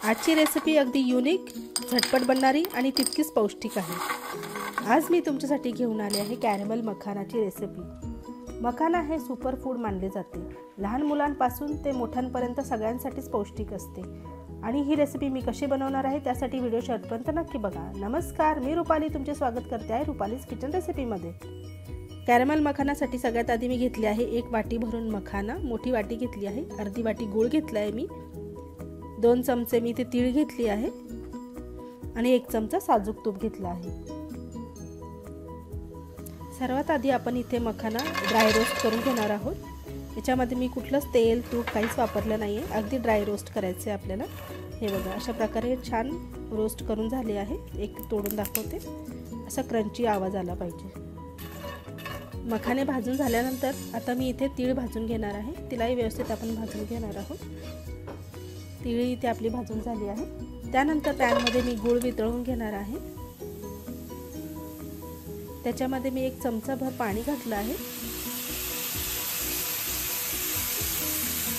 आजची रेसिपी अगदी युनिक, झटपट बनणारी आणि तितकीच पौष्टिक आहे। आज मी तुमच्यासाठी घेऊन आले आहे कॅरमल मखानाची रेसिपी। मखाना हे सुपर फूड मानले जाते। लहान मुलांपासून ते मोठ्यांपर्यंत सगळ्यांसाठीच पौष्टिक असते। आणि ही रेसिपी मी कशी बनवणार आहे त्यासाठी व्हिडिओ शेवटपर्यंत नक्की बघा। नमस्कार, मी रुपाली तुमचे स्वागत करते आहे रुपालीज किचन रेसिपीमध्ये। कॅरमल मखानासाठी सगळ्यात आधी मी घेतली आहे 1 वाटी भरून मखाना, मोठी वाटी घेतली आहे। अर्धी वाटी गूळ घेतला आहे मी, 2 चमचे मी ते तीळ घेतली आहे आणि 1 चमचा साजूक तूप घेतला आहे। सर्वात आधी आपण इथे मखाना ड्राय रोस्ट करून घेणार आहोत। याच्यामध्ये मी कुठलंच तेल तूप काहीच वापरलं नाहीये, अगदी ड्राय रोस्ट करायचे आपल्याला। हे बघा, अशा प्रकारे छान रोस्ट करून झाले आहे। एक तोडून दाखवते, असा क्रंची आवाज आला पाहिजे। मखाने भाजून झाल्यानंतर आता मी इथे तीळ भाजून घेणार आहे। तिलाही व्यवस्थित आपण भाजून घेणार आहोत। तीळ इथे आपली भाजून झाली आहे। त्यानंतर पॅनमध्ये मी गूळ वितळून घेणार आहे। त्याच्यामध्ये मी 1 चमचाभर पाणी घातलं आहे।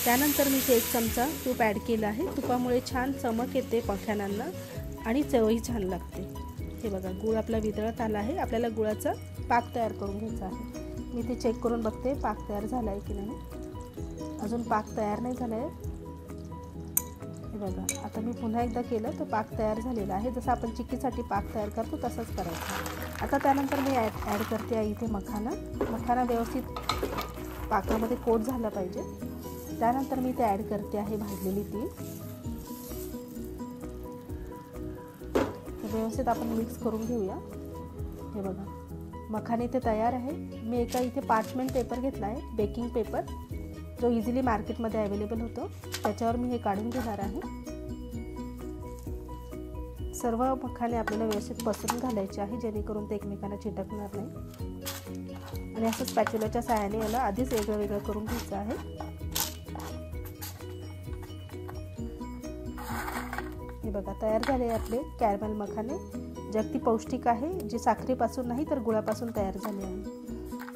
त्यानंतर मी इथे 1 चमचा तूप ॲड केलं आहे। तुपामुळे छान चमक येते मखाण्यांना आणि चवही छान लागते। हे बघा, गूळ आपला वितळत आला आहे। आपल्याला गुळाचा पाक तयार करून घ्यायचा आहे। मी ते चेक करून बघते पाक तयार झाला आहे की नाही। अजून पाक तयार नाही झाला आहे। हे बघा, आता मी पुन्हा एकदा केलं तर पाक तयार झालेला आहे। जसं आपण चिक्कीसाठी पाक तयार करतो तसंच करायचं। आता त्यानंतर मी ॲड करते आहे इथे मखाना व्यवस्थित पाकामध्ये कोट झाला पाहिजे। त्यानंतर मी इथे ॲड करते आहे भाजलेली तीळ। व्यवस्थित आपण मिक्स करून घेऊया। हे बघा, मखाने इथे तयार आहे। मी एका इथे पार्चमेंट पेपर घेतला आहे, बेकिंग पेपर, जो इझिली मार्केटमध्ये अवेलेबल होतो। त्याच्यावर मी हे काढून घेणार आहे। सर्व मखाने आपल्याला व्यवस्थित पसरून घालायचे आहे, जेणेकरून ते एकमेकांना चिटकणार नाही। आणि असं स्पॅच्युलाच्या सहाय्याने याला आधीच वेगळं वेगळं करून घ्यायचं आहे। हे बघा, तयार झाले आपले कॅरमल मखाने, जे अगदी पौष्टिक आहे, जे साखरेपासून नाही तर गुळापासून तयार झाले आहे।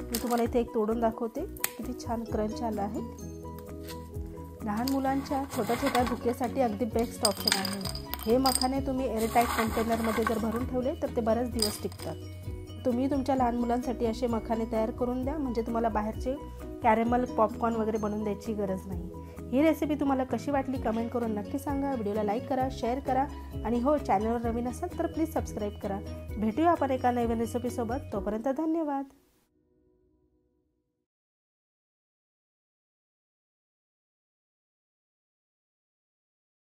मी तुम्हाला इथे एक तोडून दाखवते, किती छान क्रंच आला आहे। लहान मुलांच्या छोट्या छोट्या भुकेसाठी अगदी बेस्ट ऑप्शन आहे। हे मखाने तुम्ही एअरटाईट कंटेनरमध्ये जर भरून ठेवले तर ते बरेच दिवस टिकतात। तुम्ही तुमच्या लहान मुलांसाठी असे मखाने तयार करून द्या, म्हणजे तुम्हाला बाहेरचे कॅरमल पॉपकॉर्न वगैरे बनवून द्यायची गरज नाही। ही रेसिपी तुम्हाला कशी वाटली कमेंट करून नक्की सांगा। व्हिडिओला लाईक करा, शेअर करा आणि हो, चॅनलवर नवीन असाल तर प्लीज सबस्क्राईब करा। भेटूया आपण एका नवीन रेसिपीसोबत। तोपर्यंत धन्यवाद।